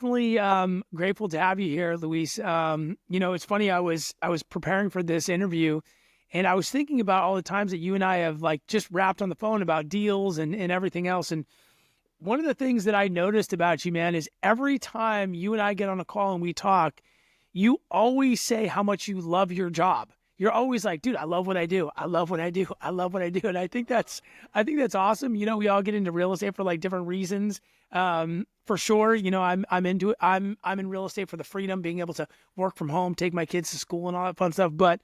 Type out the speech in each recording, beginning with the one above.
Definitely grateful to have you here, Luis. It's funny. I was preparing for this interview, and I was thinking about all the times that you and I have like just rapped on the phone about deals and everything else. And one of the things that I noticed about you, man, is every time you and I get on a call and we talk, you always say how much you love your job. You're always like, dude, I love what I do. I love what I do. I love what I do. And I think that's awesome. We all get into real estate for like different reasons. For sure, I'm into it. I'm in real estate for the freedom, being able to work from home, take my kids to school and all that fun stuff. But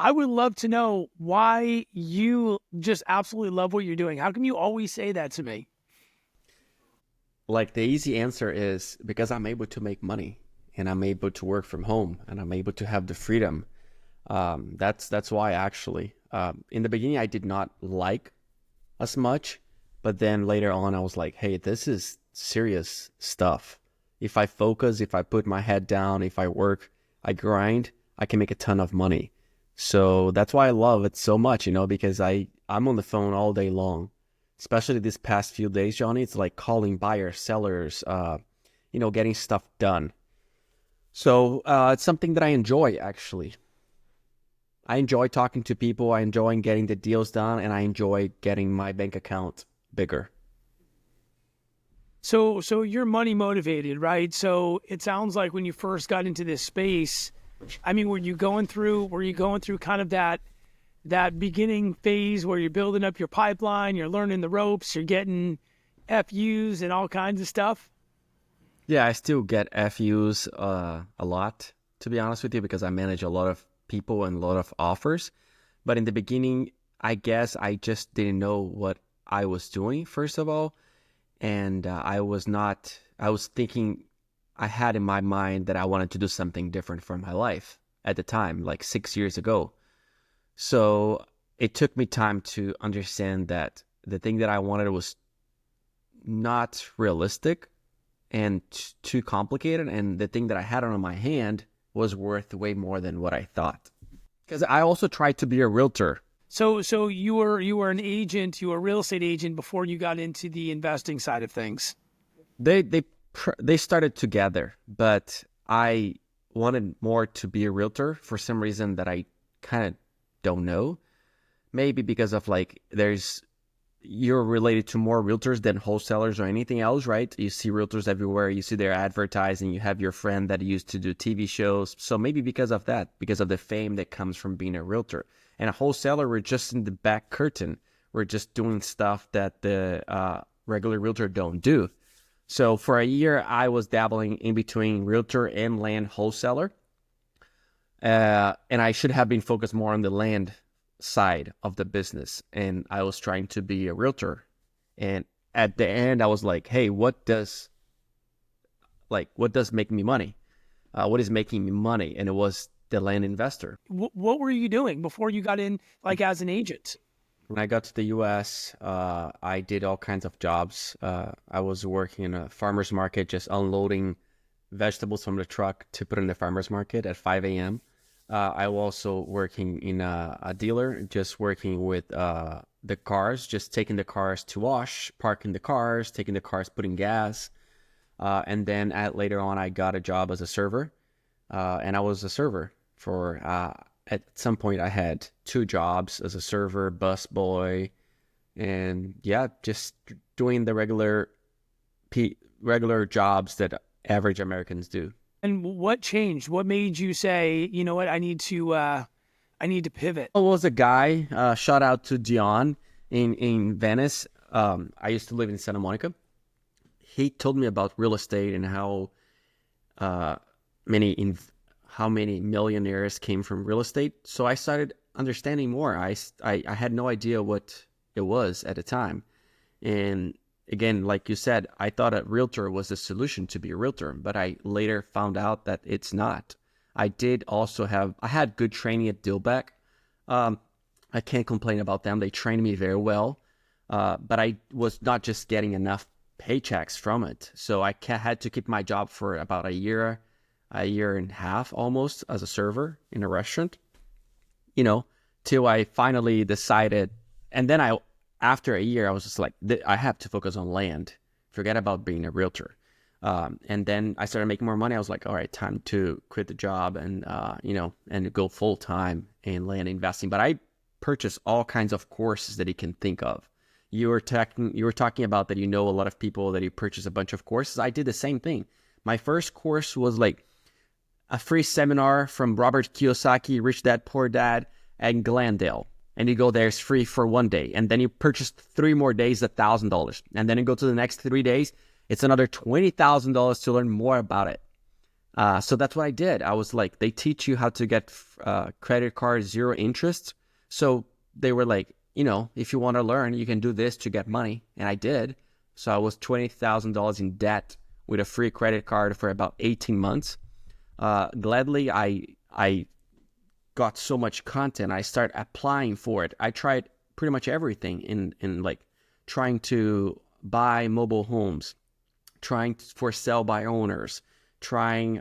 I would love to know why you just absolutely love what you're doing. How come you always say that to me? Like the easy answer is because I'm able to make money and I'm able to work from home and I'm able to have the freedom. That's why actually. In the beginning, I did not like as much, but then later on, I was like, hey, this is serious stuff. If I focus, if I put my head down, if I work, I grind, I can make a ton of money. So that's why I love it so much, because I'm on the phone all day long, especially these past few days, Johnny. It's like calling buyers, sellers, getting stuff done. So it's something that I enjoy actually. I enjoy talking to people. I enjoy getting the deals done, and I enjoy getting my bank account bigger. So you're money motivated, right? So it sounds like when you first got into this space, I mean, were you going through kind of that beginning phase where you're building up your pipeline, you're learning the ropes, you're getting FUs and all kinds of stuff? Yeah, I still get FUs a lot, to be honest with you, because I manage a lot of people and a lot of offers. But in the beginning, I guess I just didn't know what I was doing, first of all. And I was thinking, I had in my mind that I wanted to do something different for my life at the time, like 6 years ago. So it took me time to understand that the thing that I wanted was not realistic and too complicated. And the thing that I had on my hand was worth way more than what I thought. Because I also tried to be a realtor. So you were an agent, you were a real estate agent before you got into the investing side of things. They started together, but I wanted more to be a realtor for some reason that I kind of don't know. Maybe because of like you're related to more realtors than wholesalers or anything else, right? You see realtors everywhere. You see their advertising. You have your friend that used to do TV shows. So maybe because of that, because of the fame that comes from being a realtor. And a wholesaler, we're just in the back curtain. We're just doing stuff that the regular realtor don't do. So for a year, I was dabbling in between realtor and land wholesaler. And I should have been focused more on the land side of the business. And I was trying to be a realtor. And at the end, I was like, hey, what does make me money? What is making me money? And it was the land investor. What were you doing before you got in, like as an agent? When I got to the US, I did all kinds of jobs. I was working in a farmer's market, just unloading vegetables from the truck to put in the farmer's market at 5 a.m. I was also working in a dealer, just working with the cars, just taking the cars to wash, parking the cars, taking the cars, putting gas. And then later on, I got a job as a server, and I was a server for, at some point, I had two jobs as a server, bus boy, and yeah, just doing the regular jobs that average Americans do. And what changed? What made you say, you know what, I need to pivot? I was a guy, shout out to Dion in Venice. I used to live in Santa Monica. He told me about real estate and uh, many in how many millionaires came from real estate. So I started understanding more. I had no idea what it was at the time. And again, like you said, I thought a realtor was the solution to be a realtor, but I later found out that it's not. I had good training at Dealback. Um, I can't complain about them. They trained me very well. But I was not just getting enough paychecks from it. So had to keep my job for about a year and a half almost as a server in a restaurant, you know, till I finally decided. And then after a year, I was just like, I have to focus on land, forget about being a realtor. And then I started making more money. I was like, all right, time to quit the job and, and go full time in land investing. But I purchased all kinds of courses that you can think of. You were talking about that, a lot of people that you purchase a bunch of courses. I did the same thing. My first course was like a free seminar from Robert Kiyosaki, Rich Dad, Poor Dad, and Glendale. And you go there, it's free for 1 day. And then you purchase 3 more days, $1,000. And then you go to the next 3 days, it's another $20,000 to learn more about it. So that's what I did. I was like, they teach you how to get credit card 0 interest. So they were like, if you want to learn, you can do this to get money. And I did. So I was $20,000 in debt with a free credit card for about 18 months. Gladly, I got so much content. I started applying for it. I tried pretty much everything in like trying to buy mobile homes, trying for sell by owners, trying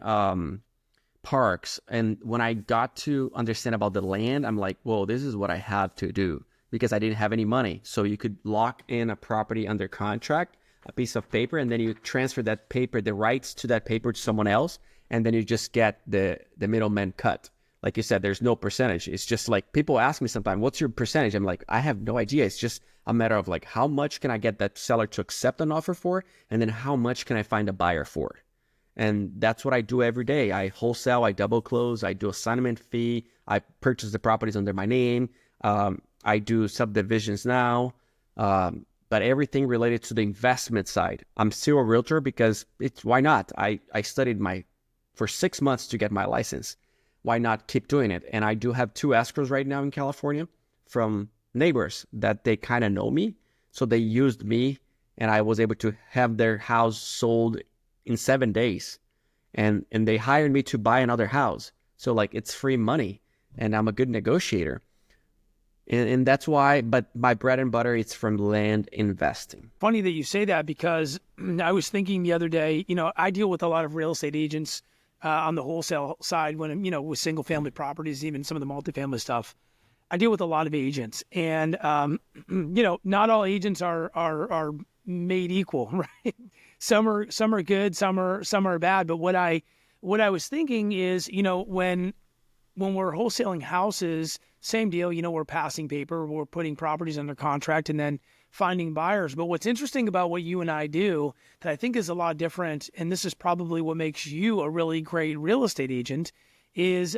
parks. And when I got to understand about the land, I'm like, whoa, this is what I have to do, because I didn't have any money. So you could lock in a property under contract, a piece of paper, and then you transfer that paper, the rights to that paper, to someone else, and then you just get the middleman cut. Like you said, there's no percentage. It's just like, people ask me sometimes, what's your percentage? I'm like, I have no idea. It's just a matter of like, how much can I get that seller to accept an offer for? And then how much can I find a buyer for? And that's what I do every day. I wholesale, I double close, I do assignment fee, I purchase the properties under my name. I do subdivisions now, but everything related to the investment side. I'm still a realtor because why not? I studied for 6 months to get my license. Why not keep doing it? And I do have 2 escrows right now in California from neighbors that they kind of know me. So they used me, and I was able to have their house sold in 7 days. And they hired me to buy another house. So like, it's free money, and I'm a good negotiator. And that's why, but my bread and butter is from land investing. Funny that you say that, because I was thinking the other day, I deal with a lot of real estate agents on the wholesale side when, with single family properties, even some of the multifamily stuff. I deal with a lot of agents, and, not all agents are made equal, right? Some are good, some are bad. But what I was thinking is, when we're wholesaling houses, same deal, we're passing paper, we're putting properties under contract and then finding buyers. But what's interesting about what you and I do that I think is a lot different, and this is probably what makes you a really great real estate agent, is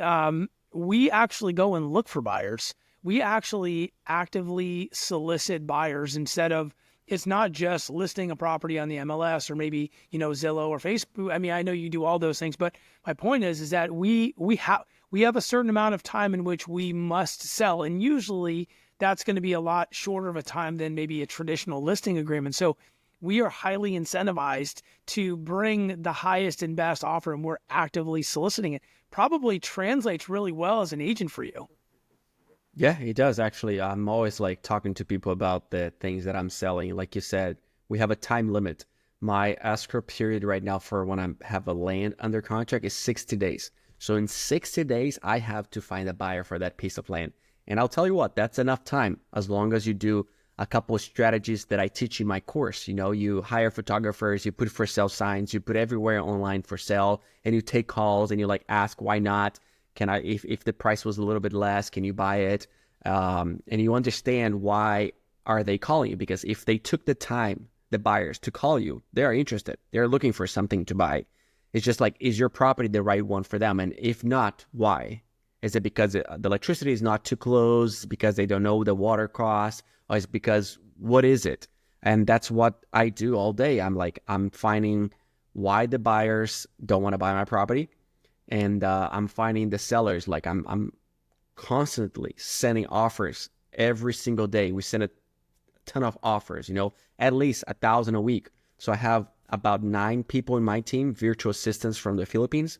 we actually go and look for buyers. We actually actively solicit buyers instead of, it's not just listing a property on the MLS or maybe, Zillow or Facebook. I mean, I know you do all those things, but my point is that we have a certain amount of time in which we must sell. And usually that's going to be a lot shorter of a time than maybe a traditional listing agreement. So we are highly incentivized to bring the highest and best offer, and we're actively soliciting it. Probably translates really well as an agent for you. Yeah, it does actually. I'm always like talking to people about the things that I'm selling. Like you said, we have a time limit. My escrow period right now for when I have a land under contract is 60 days. So in 60 days, I have to find a buyer for that piece of land. And I'll tell you what, that's enough time as long as you do a couple of strategies that I teach in my course. You hire photographers, you put for sale signs, you put everywhere online for sale, and you take calls and you like ask, why not? Can I, if the price was a little bit less, can you buy it? And you understand why are they calling you? Because if they took the time, the buyers, to call you, they are interested. They're looking for something to buy. It's just like, is your property the right one for them? And if not, why? Is it because the electricity is not too close? Because they don't know the water cost? Or is it because, what is it? And that's what I do all day. I'm finding why the buyers don't want to buy my property. And I'm finding the sellers, like I'm constantly sending offers every single day. We send a ton of offers, at least 1,000 a week. So I have about 9 people in my team, virtual assistants from the Philippines,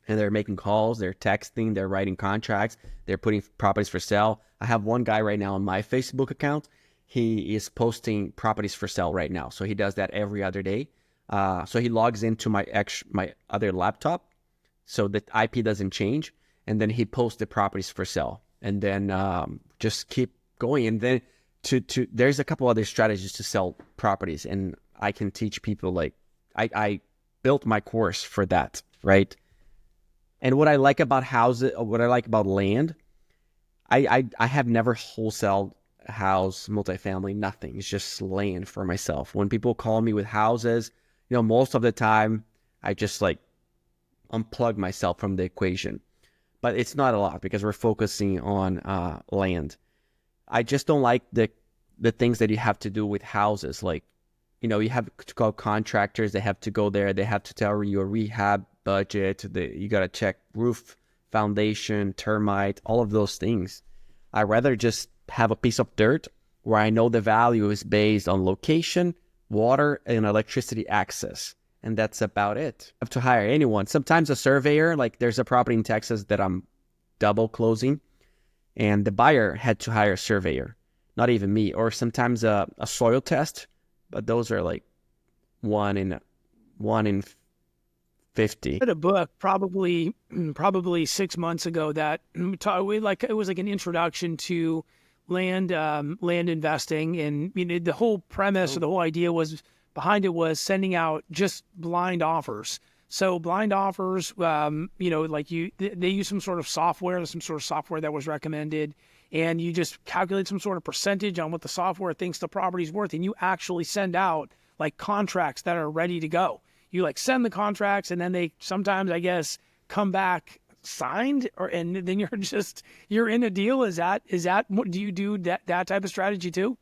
and they're making calls, they're texting, they're writing contracts, they're putting properties for sale. I have one guy right now on my Facebook account. He is posting properties for sale right now. So he does that every other day. So he logs into my other laptop, so the IP doesn't change, and then he posts the properties for sale, and then just keep going. And then there's a couple other strategies to sell properties, and I can teach people. Like I built my course for that, right? And what I like about houses, what I like about land, I have never wholesaled house, multifamily, nothing. It's just land for myself. When people call me with houses, most of the time I just like unplug myself from the equation. But it's not a lot because we're focusing on land. I just don't like the things that you have to do with houses. Like, you have to call contractors. They have to go there. They have to tell you a rehab budget. You got to check roof, foundation, termite, all of those things. I'd rather just have a piece of dirt where I know the value is based on location, water, and electricity access. And that's about it. I have to hire anyone. Sometimes a surveyor, like there's a property in Texas that I'm double closing, and the buyer had to hire a surveyor, not even me. Or sometimes a soil test, but those are like one in 50. I read a book probably 6 months ago that it was like an introduction to land investing, and the whole premise or the whole idea was behind it was sending out just blind offers. So blind offers, they use some sort of software, that was recommended, and you just calculate some sort of percentage on what the software thinks the property's worth, and you actually send out like contracts that are ready to go. You like send the contracts, and then they sometimes, I guess, come back signed, and then you're in a deal. Is that do you do that type of strategy too?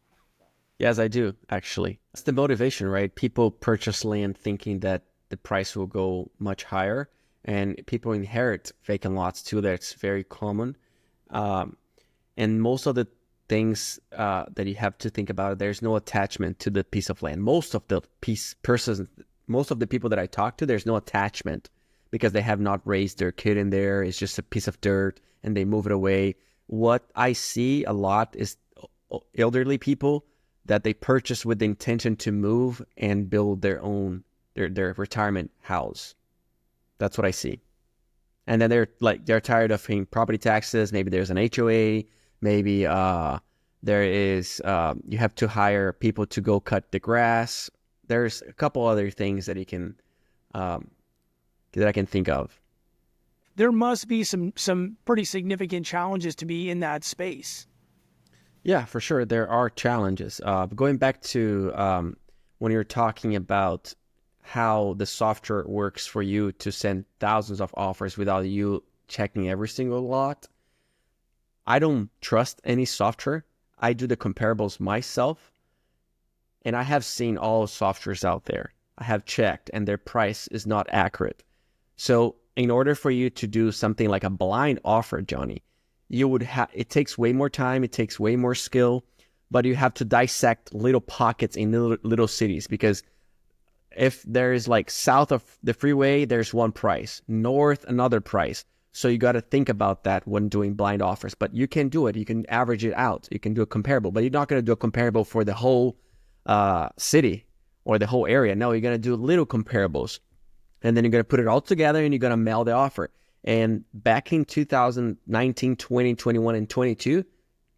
Yes, I do, actually. It's the motivation, right? People purchase land thinking that the price will go much higher, and people inherit vacant lots too. That's very common. And most of the things that you have to think about, there's no attachment to the piece of land. Most of the people that I talk to, there's no attachment because they have not raised their kid in there. It's just a piece of dirt and they move it away. What I see a lot is elderly people that they purchase with the intention to move and build their own, their retirement house. That's what I see. And then they're tired of paying property taxes. Maybe there's an HOA. Maybe there is, you have to hire people to go cut the grass. There's a couple other things that that I can think of. There must be some pretty significant challenges to be in that space. Yeah, for sure. There are challenges. Going back to when you're talking about how the software works for you to send thousands of offers without you checking every single lot, I don't trust any software. I do the comparables myself, and I have seen all softwares out there. I have checked, and their price is not accurate. So in order for you to do something like a blind offer, Johnny, it takes way more time, it takes way more skill, but you have to dissect little pockets in little cities, because if there is like south of the freeway, there's one price, north another price. So you got to think about that when doing blind offers. But you can do it. You can average it out. You can do a comparable, but you're not going to do a comparable for the whole city or the whole area. No, you're going to do little comparables, and then you're going to put it all together and you're going to mail the offer. And back in 2019, 20, 21, and 22,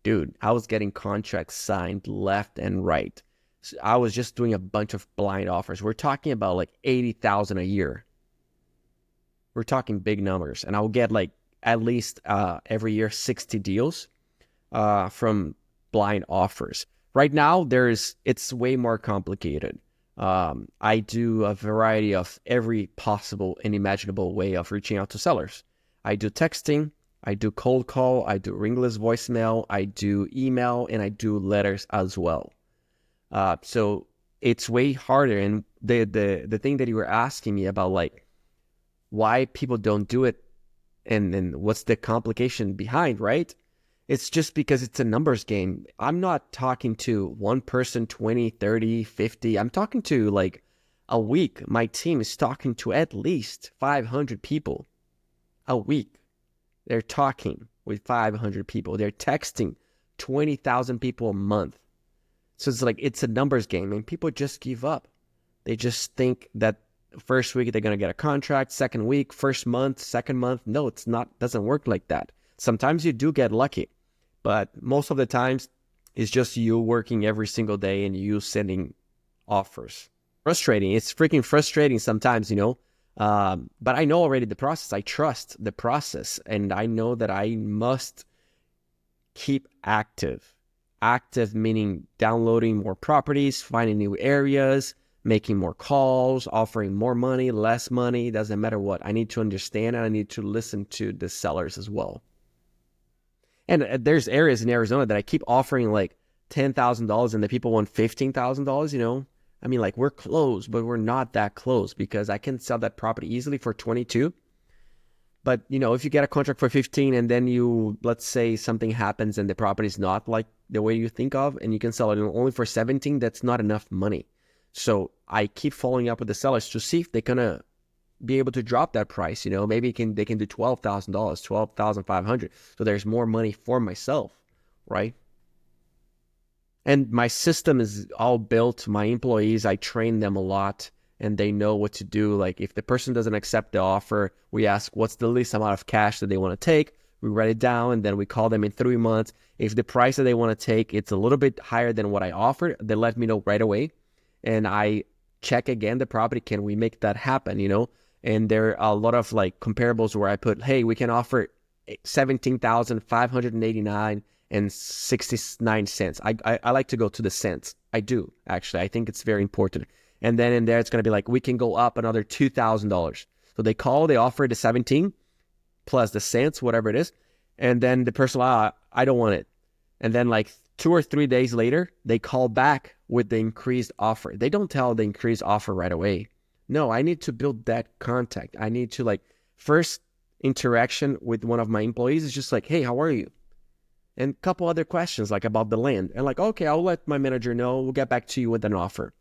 dude, I was getting contracts signed left and right. So I was just doing a bunch of blind offers. We're talking about like 80,000 a year. We're talking big numbers. And I'll get like at least every year 60 deals from blind offers. Right now, it's way more complicated. I do a variety of every possible and imaginable way of reaching out to sellers. I do texting, I do cold call, I do ringless voicemail, I do email, and I do letters as well. So it's way harder. And the thing that you were asking me about, like, why people don't do it and what's the complication behind, right? It's just because it's a numbers game. I'm not talking to one person, 20, 30, 50. I'm talking to like a week. My team is talking to at least 500 people a week. They're talking with 500 people. They're texting 20,000 people a month. So it's like, it's a numbers game, and people just give up. They just think that first week they're going to get a contract, second week, first month, second month. No, it's not, doesn't work like that. Sometimes you do get lucky, but most of the times it's just you working every single day and you sending offers. frustrating. It's freaking frustrating sometimes, you know. But I know already the process. I trust the process, and I know that I must keep active. Active meaning downloading more properties, finding new areas, making more calls, offering more money, less money, doesn't matter what. I need to understand and I need to listen to the sellers as well. And there's areas in Arizona that I keep offering like $10,000 and the people want $15,000, you know. I mean, like we're close, but we're not that close because I can sell that property easily for 22. But, you know, if you get a contract for 15 and then you, let's say something happens and the property is not like the way you think of, and you can sell it only for 17, that's not enough money. So I keep following up with the sellers to see if they're going to be able to drop that price. You know, maybe they can do $12,000, 12,500. So there's more money for myself, right? And my system is all built. My employees, I train them a lot and they know what to do. Like if the person doesn't accept the offer, we ask what's the least amount of cash that they want to take. We write it down and then we call them in 3 months. If the price that they want to take, it's a little bit higher than what I offered, they let me know right away. And I check again the property. Can we make that happen? You know, and there are a lot of like comparables where I put, hey, we can offer 17,589 and 69 cents. I like to go to the cents. I do, actually. I think it's very important. And then in there, it's going to be like, we can go up another $2,000. So they call, they offer the 17 plus the cents, whatever it is. And then the person, I don't want it. And then like 2 or 3 days later, they call back with the increased offer. They don't tell the increased offer right away. No, I need to build that contact. I need to like, first interaction with one of my employees is just like, hey, how are you? And a couple other questions like about the land. And like, okay, I'll let my manager know. We'll get back to you with an offer.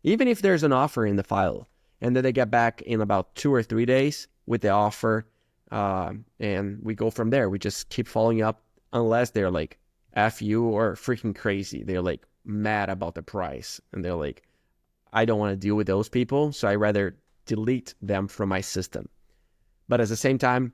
Even if there's an offer in the file. And then they get back in about 2 or 3 days with the offer. And we go from there. We just keep following up unless they're like, F you or freaking crazy. They're like mad about the price. And they're like, I don't want to deal with those people. So I rather delete them from my system. But at the same time,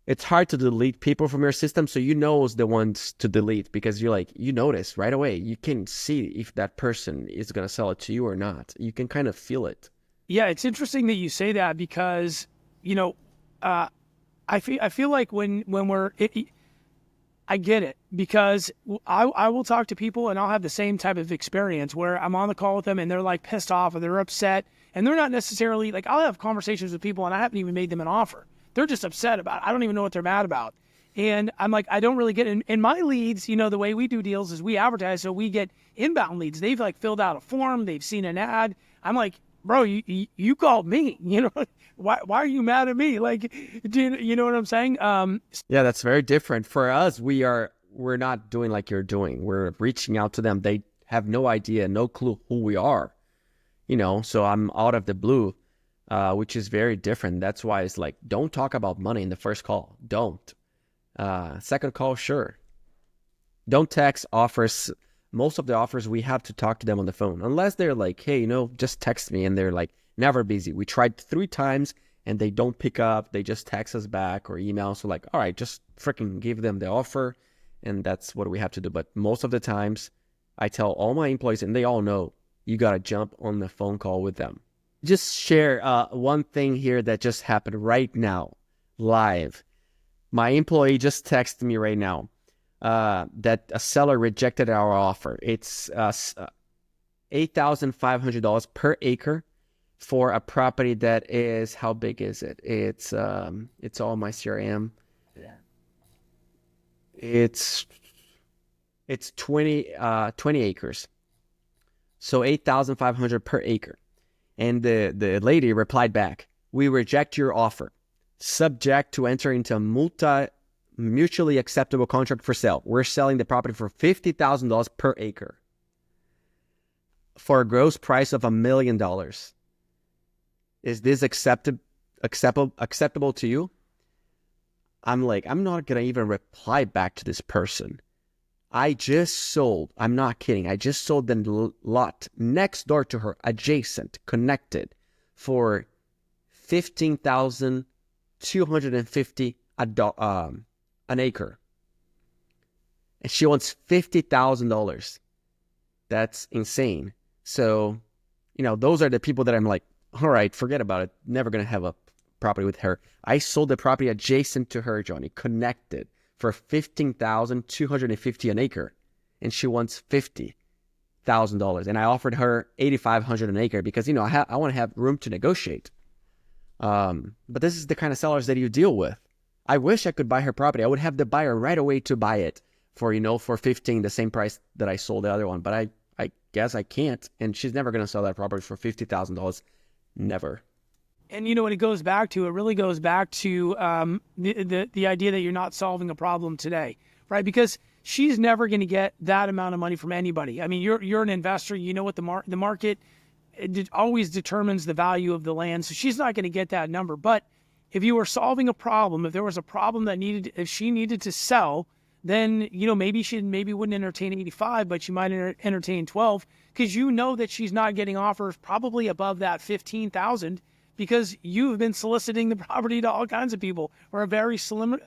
it's hard to delete people from your system. So you know the ones to delete because you're like, you notice right away. You can see if that person is going to sell it to you or not. You can kind of feel it. Yeah, it's interesting that you say that because, you know, I feel like when we're I get it because I will talk to people and I'll have the same type of experience where I'm on the call with them and they're like pissed off or they're upset and they're not necessarily like, I'll have conversations with people and I haven't even made them an offer. They're just upset about it. I don't even know what they're mad about. And I'm like, I don't really get it. In my leads, you know, the way we do deals is we advertise. So we get inbound leads. They've like filled out a form. They've seen an ad. I'm like, bro, you called me, you know, why are you mad at me? Like, do you know what I'm saying? Yeah, that's very different. For us, we're not doing like you're doing. We're reaching out to them. They have no idea, no clue who we are, you know, so I'm out of the blue, which is very different. That's why it's like, don't talk about money in the first call. Don't. Second call, sure. Don't text offers. Most of the offers, we have to talk to them on the phone. Unless they're like, hey, you know, just text me. And they're like, never busy. We tried 3 times and they don't pick up. They just text us back or email. So like, all right, just freaking give them the offer. And that's what we have to do. But most of the times, I tell all my employees, and they all know, you got to jump on the phone call with them. Just share one thing here that just happened right now, live. My employee just texted me right now. That a seller rejected our offer. It's $8,500 per acre for a property that is, how big is it? It's all my CRM. Yeah. It's 20 acres. So 8,500 per acre. And the lady replied back, we reject your offer. Subject to enter into a mutually acceptable contract for sale. We're selling the property for $50,000 per acre for a gross price of $1 million. Is this acceptable to you? I'm like, I'm not going to even reply back to this person. I just sold, I'm not kidding, I just sold the lot next door to her, adjacent, connected, for $15,250 an acre. And she wants $50,000. That's insane. So those are the people that I'm like, all right, forget about it. Never going to have a property with her. I sold the property adjacent to her, Johnny, connected for $15,250 an acre. And she wants $50,000. And I offered her $8,500 an acre because, I want to have room to negotiate. But this is the kind of sellers that you deal with. I wish I could buy her property. I would have the buyer right away to buy it for 15, the same price that I sold the other one. But I guess I can't. And she's never going to sell that property for $50,000. Never. And what it really goes back to the idea that you're not solving a problem today, right? Because she's never going to get that amount of money from anybody. I mean, you're an investor. You know what the market always determines the value of the land, so she's not going to get that number. But if you were solving a problem, if there was a problem if she needed to sell, then maybe she wouldn't entertain 85, but she might entertain 12, because that she's not getting offers probably above that 15,000. Because you've been soliciting the property to all kinds of people, or a very similar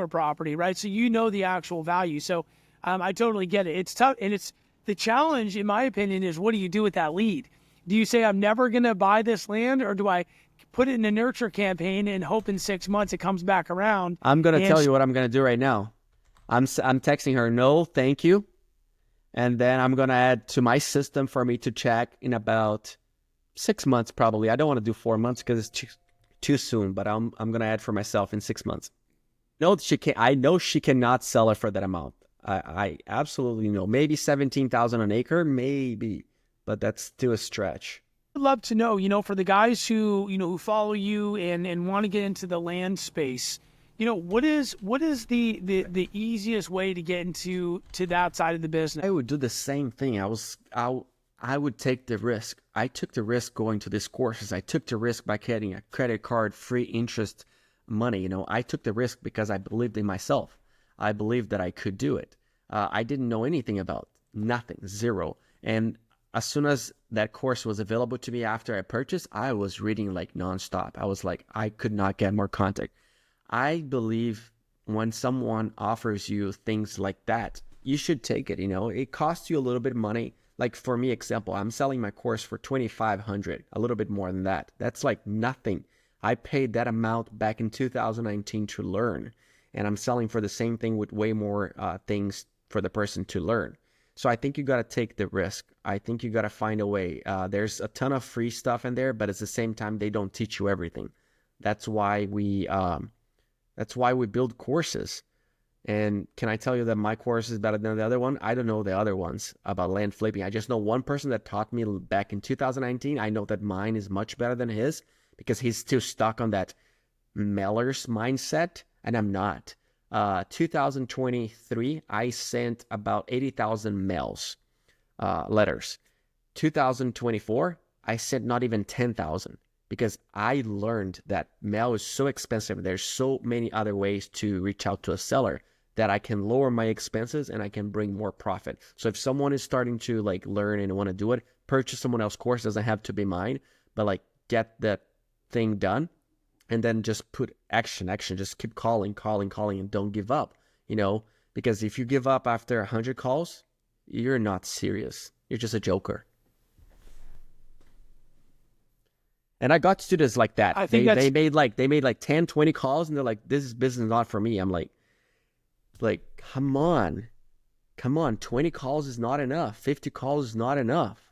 property, right? So the actual value. So I totally get it. It's tough, and it's the challenge, in my opinion, is what do you do with that lead? Do you say I'm never going to buy this land, or do I put it in a nurture campaign and hope in 6 months it comes back around? I'm going to tell you what I'm going to do right now. I'm texting her, no, thank you, and then I'm going to add to my system for me to check in about 6 months, probably. I don't want to do 4 months because it's too soon, but I'm going to add for myself in 6 months. No, I know she cannot sell it for that amount. I absolutely know. Maybe 17,000 an acre, maybe, but that's still a stretch. I'd love to know, for the guys who follow you and want to get into the land space, what is the easiest way to get into that side of the business? I would do the same thing. I would take the risk. I took the risk going to these courses. I took the risk by getting a credit card, free interest money. I took the risk because I believed in myself. I believed that I could do it. I didn't know anything about nothing, zero. And as soon as that course was available to me after I purchased, I was reading like nonstop. I was like, I could not get more content. I believe when someone offers you things like that, you should take it. It costs you a little bit of money. Like for me, example, I'm selling my course for $2,500, a little bit more than that. That's like nothing. I paid that amount back in 2019 to learn, and I'm selling for the same thing with way more things for the person to learn. So I think you got to take the risk. I think you got to find a way. There's a ton of free stuff in there, but at the same time, they don't teach you everything. That's why we build courses. And can I tell you that my course is better than the other one? I don't know the other ones about land flipping. I just know one person that taught me back in 2019. I know that mine is much better than his because he's still stuck on that mailer's mindset, and I'm not. 2023, I sent about 80,000 mails, letters. 2024, I sent not even 10,000 because I learned that mail is so expensive. There's so many other ways to reach out to a seller that I can lower my expenses and I can bring more profit. So if someone is starting to like learn and want to do it, purchase someone else's course. Doesn't have to be mine, but like get that thing done and then just put action, just keep calling and don't give up, because if you give up after 100 calls, you're not serious. You're just a joker. And I got students like that. I think they made like 10, 20 calls and they're like, this is business not for me. I'm like, come on, 20 calls is not enough. 50 calls is not enough.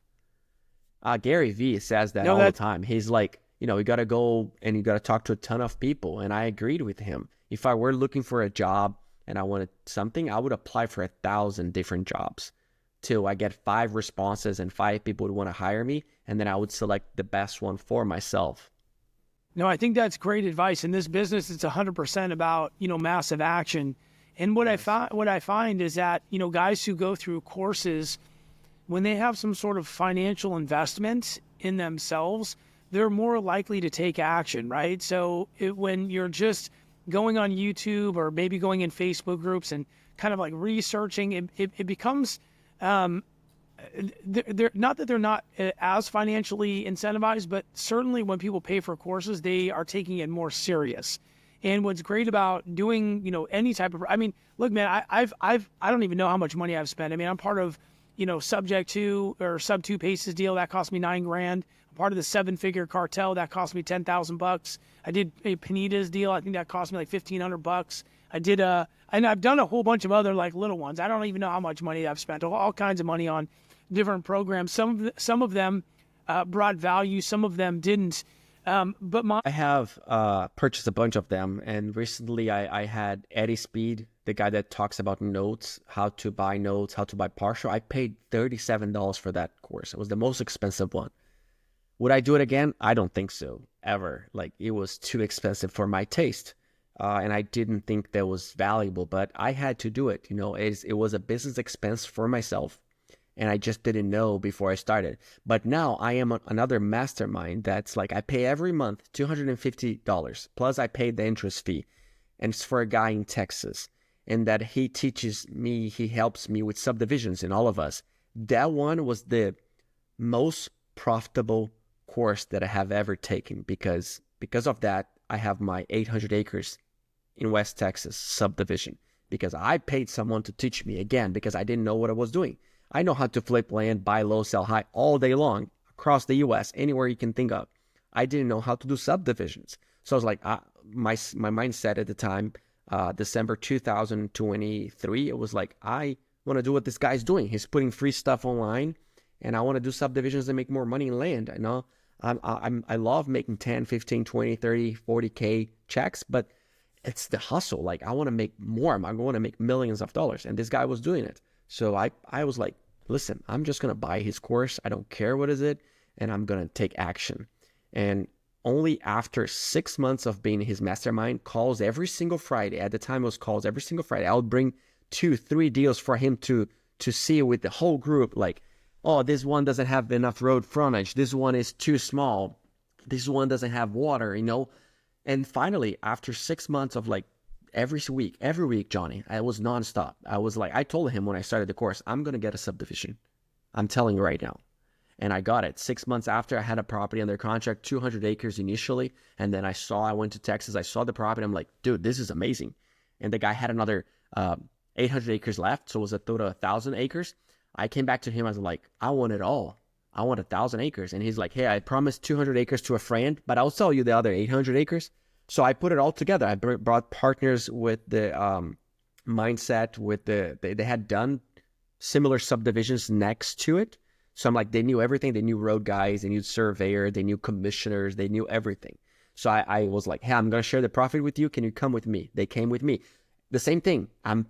Gary Vee says that all the time. He's like, you got to go and you got to talk to a ton of people. And I agreed with him. If I were looking for a job and I wanted something, I would apply for 1,000 different jobs till I get 5 responses and 5 people would want to hire me. And then I would select the best one for myself. No, I think that's great advice. In this business, it's 100% about, massive action. And what I find is that, guys who go through courses, when they have some sort of financial investment in themselves, they're more likely to take action, right? So when you're just going on YouTube or maybe going in Facebook groups and kind of like researching, it becomes, they're not that they're not as financially incentivized, but certainly when people pay for courses, they are taking it more serious. And what's great about doing, any type of, look, man, I don't even know how much money I've spent. I'm part of, subject to or sub 2 paces deal that cost me $9,000. Part of the 7-figure cartel that cost me $10,000. I did a Panitas deal. I think that cost me like $1,500. I did and I've done a whole bunch of other like little ones. I don't even know how much money I've spent. All kinds of money on different programs. Some of them brought value. Some of them didn't. I have purchased a bunch of them, and recently I had Eddie Speed, the guy that talks about notes, how to buy notes, how to buy partial. I paid $37 for that course. It was the most expensive one. Would I do it again? I don't think so, ever. Like, it was too expensive for my taste, and I didn't think that was valuable, but I had to do it. It was a business expense for myself, and I just didn't know before I started. But now I am another mastermind that's like, I pay every month $250, plus I pay the interest fee, and it's for a guy in Texas, and that he teaches me, he helps me with subdivisions in all of us. That one was the most profitable course that I have ever taken, because of that, I have my 800 acres in West Texas subdivision, because I paid someone to teach me, again, because I didn't know what I was doing. I know how to flip land, buy low, sell high all day long across the U.S., anywhere you can think of. I didn't know how to do subdivisions. So I was like, my mindset at the time, December 2023, it was like, I want to do what this guy's doing. He's putting free stuff online, and I want to do subdivisions and make more money in land. I know I love making 10, 15, 20, 30, 40K checks, but it's the hustle. Like, I want to make more. I want to make millions of dollars. And this guy was doing it. So I was like, listen, I'm just going to buy his course. I don't care what is it. And I'm going to take action. And only after 6 months of being his mastermind, calls every single Friday. At the time, it was calls every single Friday. I would bring 2-3 deals for him to see with the whole group. Like, oh, this one doesn't have enough road frontage. This one is too small. This one doesn't have water, And finally, after 6 months of like every week, Johnny, I was nonstop. I was like, I told him when I started the course, I'm going to get a subdivision. I'm telling you right now. And I got it. 6 months after, I had a property under contract, 200 acres initially. And then I went to Texas, I saw the property. I'm like, dude, this is amazing. And the guy had another 800 acres left. So it was a total of 1,000 acres. I came back to him. I was like, I want it all. I want 1,000 acres. And he's like, hey, I promised 200 acres to a friend, but I'll sell you the other 800 acres. So I put it all together. I brought partners with the mindset, they had done similar subdivisions next to it. So I'm like, they knew everything. They knew road guys, they knew surveyor, they knew commissioners, they knew everything. So I was like, hey, I'm going to share the profit with you. Can you come with me? They came with me. The same thing. I'm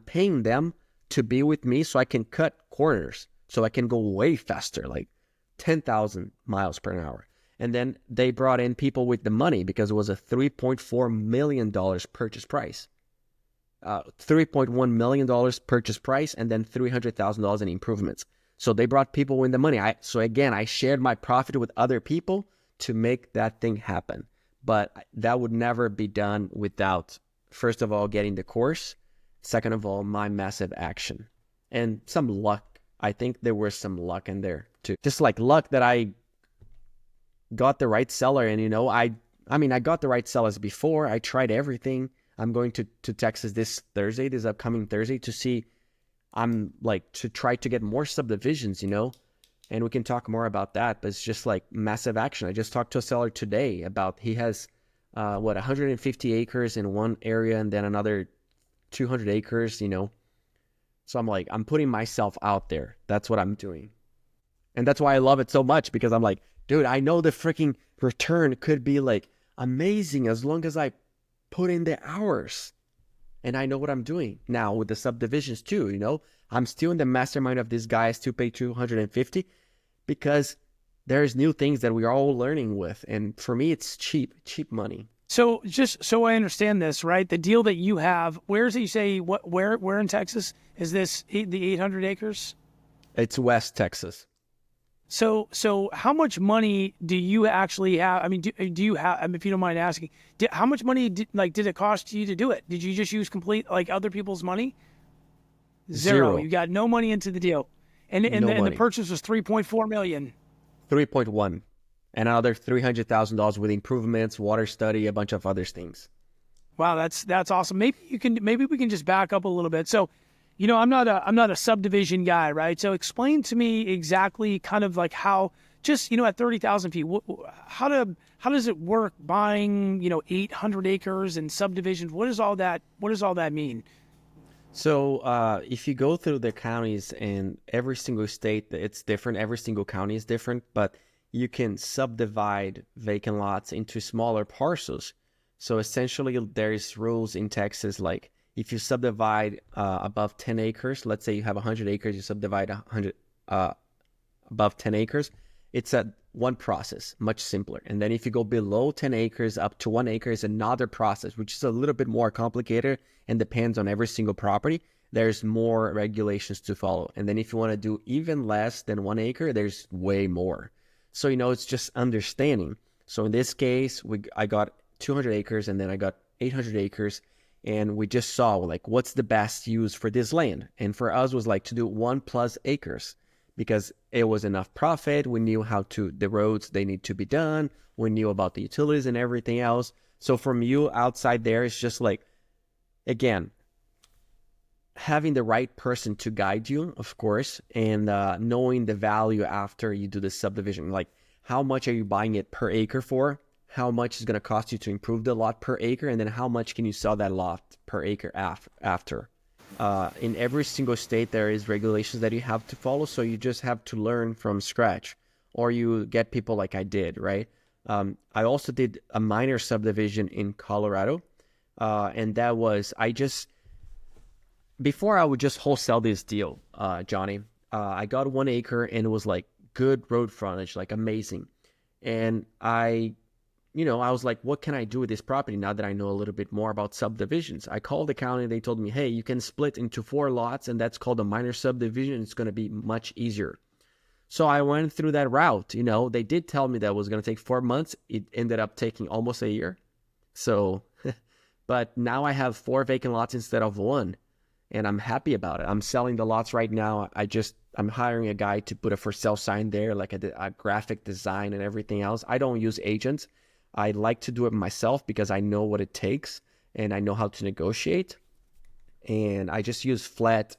paying them to be with me so I can cut corners, so I can go way faster, like 10,000 miles per hour. And then they brought in people with the money, because it was a $3.4 million purchase price. $3.1 million purchase price, and then $300,000 in improvements. So they brought people with the money. So again, I shared my profit with other people to make that thing happen. But that would never be done without, first of all, getting the course. Second of all, my massive action and some luck. I think there was some luck in there too. Just like luck that I got the right seller. And, I got the right sellers before. I tried everything. I'm going to Texas this upcoming Thursday, to see, to try to get more subdivisions, and we can talk more about that. But it's just like massive action. I just talked to a seller today about, he has 150 acres in one area, and then another 200 acres, So I'm like, I'm putting myself out there. That's what I'm doing. And that's why I love it so much, because I'm like, dude, I know the freaking return could be like amazing as long as I put in the hours. And I know what I'm doing now with the subdivisions too, I'm still in the mastermind of these guys to pay 250, because there's new things that we are all learning with. And for me, it's cheap money. So just so I understand this, right? The deal that you have, where is it? You say where in Texas is this? The 800 acres? It's West Texas. So how much money do you actually have? I mean, do you have? I mean, if you don't mind asking, how much money did it cost you to do it? Did you just use complete other people's money? Zero. You got no money into the deal, and the purchase was $3.4 million. 3.1. And another $300,000 with improvements, water study, a bunch of other things. Wow, that's awesome. Maybe we can just back up a little bit. So I'm not a subdivision guy, right? So explain to me exactly kind of like how just, at 30,000 feet, how does it work buying, 800 acres and subdivisions? What does all that mean? So if you go through the counties and every single state, it's different. Every single county is different, but you can subdivide vacant lots into smaller parcels. So essentially, there's rules in Texas like if you subdivide above 10 acres, let's say you have 100 acres, you subdivide 100 uh, above 10 acres, it's a one process, much simpler. And then if you go below 10 acres, up to 1 acre is another process, which is a little bit more complicated and depends on every single property. There's more regulations to follow. And then if you want to do even less than 1 acre, there's way more. So, it's just understanding. So in this case, I got 200 acres and then I got 800 acres. And we just saw like, what's the best use for this land? And for us was like to do 1+ acres because it was enough profit. We knew the roads, they need to be done. We knew about the utilities and everything else. So from you outside there, it's just like, again, having the right person to guide you, of course, and knowing the value after you do the subdivision. Like, how much are you buying it per acre for? How much is going to cost you to improve the lot per acre? And then how much can you sell that lot per acre after? In every single state, there is regulations that you have to follow. So you just have to learn from scratch, or you get people like I did, right? I also did a minor subdivision in Colorado. And that was, before I would just wholesale this deal, Johnny, I got 1 acre and it was like good road frontage, like amazing. And I was like, what can I do with this property now that I know a little bit more about subdivisions? I called the county. They told me, hey, you can split into 4 lots, and that's called a minor subdivision. It's going to be much easier. So I went through that route. They did tell me that it was going to take 4 months. It ended up taking almost a year. So, but now I have 4 vacant lots instead of 1, and I'm happy about it. I'm selling the lots right now. I'm hiring a guy to put a for sale sign there, like a graphic design and everything else. I don't use agents. I like to do it myself because I know what it takes and I know how to negotiate. And I just use flat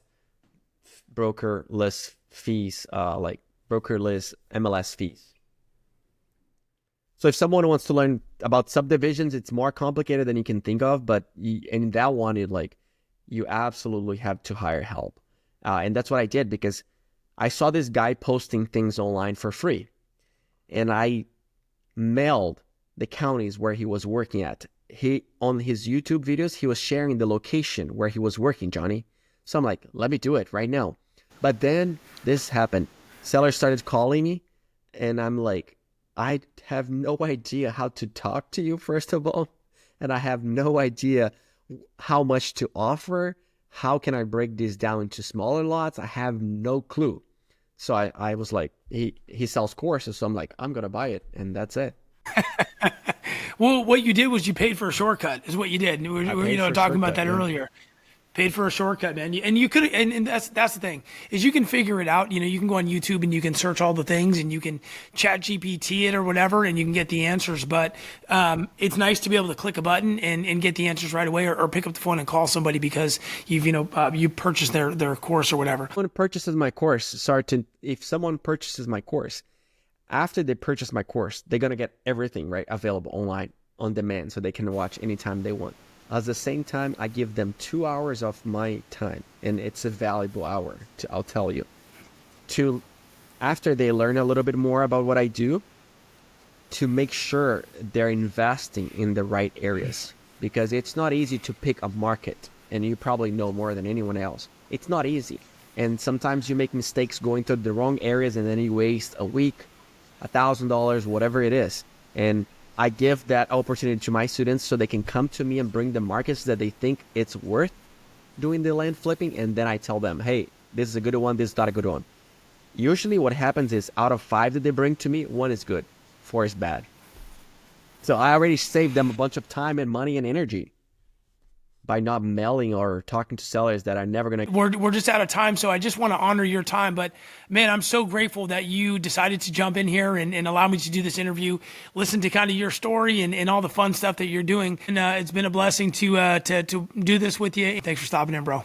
brokerless fees, like brokerless MLS fees. So if someone wants to learn about subdivisions, it's more complicated than you can think of. But in that one, you absolutely have to hire help. And that's what I did because I saw this guy posting things online for free. And I mailed the counties where he was working at. On his YouTube videos, he was sharing the location where he was working, Johnny. So I'm like, let me do it right now. But then this happened. Sellers started calling me, and I'm like, I have no idea how to talk to you, first of all. And I have no idea how much to offer. How can I break this down into smaller lots? I have no clue. So I was like, he sells courses. So I'm like, I'm going to buy it. And that's it. Well, what you did was you paid for a shortcut, is what you did. We were talking about that earlier. Paid for a shortcut, man. And you could, and that's the thing, is you can figure it out. You can go on YouTube and you can search all the things and you can chat GPT it or whatever and you can get the answers. But it's nice to be able to click a button and get the answers right away, or pick up the phone and call somebody because you purchased their course or whatever. If someone purchases my course, after they purchase my course, they're going to get everything right available online on demand so they can watch anytime they want. At the same time, I give them 2 hours of my time, and it's a valuable hour, I'll tell you. After they learn a little bit more about what I do, to make sure they're investing in the right areas. Because it's not easy to pick a market, and you probably know more than anyone else. It's not easy. And sometimes you make mistakes going to the wrong areas, and then you waste a week, $1,000, whatever it is. And I give that opportunity to my students so they can come to me and bring the markets that they think it's worth doing the land flipping. And then I tell them, hey, this is a good one, this is not a good one. Usually what happens is out of 5 that they bring to me, 1 is good, 4 is bad. So I already saved them a bunch of time and money and energy by not mailing or talking to sellers that are never going to... We're just out of time, so I just want to honor your time. But, man, I'm so grateful that you decided to jump in here and allow me to do this interview, listen to kind of your story and all the fun stuff that you're doing. And it's been a blessing to do this with you. Thanks for stopping in, bro.